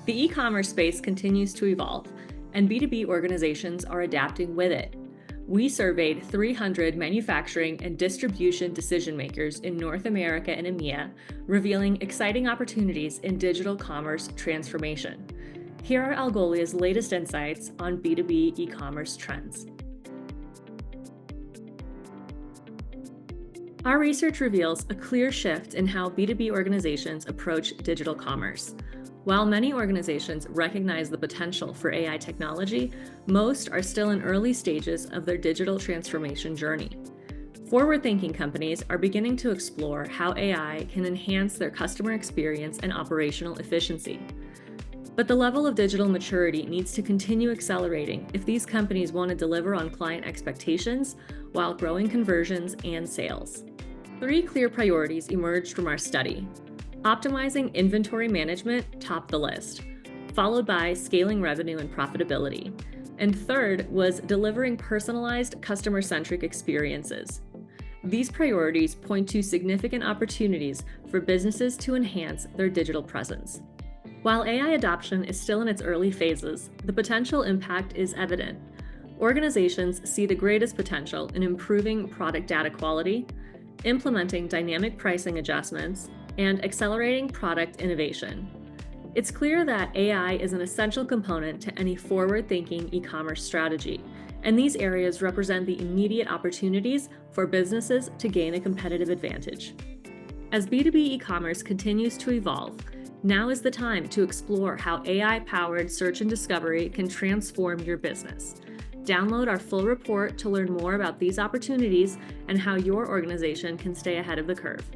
The e-commerce space continues to evolve, and B2B organizations are adapting with it. We surveyed 300 manufacturing and distribution decision makers in North America and EMEA, revealing exciting opportunities in digital commerce transformation. Here are Algolia's latest insights on B2B e-commerce trends. Our research reveals a clear shift in how B2B organizations approach digital commerce. While many organizations recognize the potential for AI technology, most are still in early stages of their digital transformation journey. Forward-thinking companies are beginning to explore how AI can enhance their customer experience and operational efficiency. But the level of digital maturity needs to continue accelerating if these companies want to deliver on client expectations while growing conversions and sales. 3 clear priorities emerged from our study. Optimizing inventory management topped the list, followed by scaling revenue and profitability. And third was delivering personalized, customer-centric experiences. These priorities point to significant opportunities for businesses to enhance their digital presence. While AI adoption is still in its early phases, the potential impact is evident. Organizations see the greatest potential in improving product data quality, implementing dynamic pricing adjustments, and accelerating product innovation. It's clear that AI is an essential component to any forward-thinking e-commerce strategy, and these areas represent the immediate opportunities for businesses to gain a competitive advantage. As B2B e-commerce continues to evolve, now is the time to explore how AI-powered search and discovery can transform your business. Download our full report to learn more about these opportunities and how your organization can stay ahead of the curve.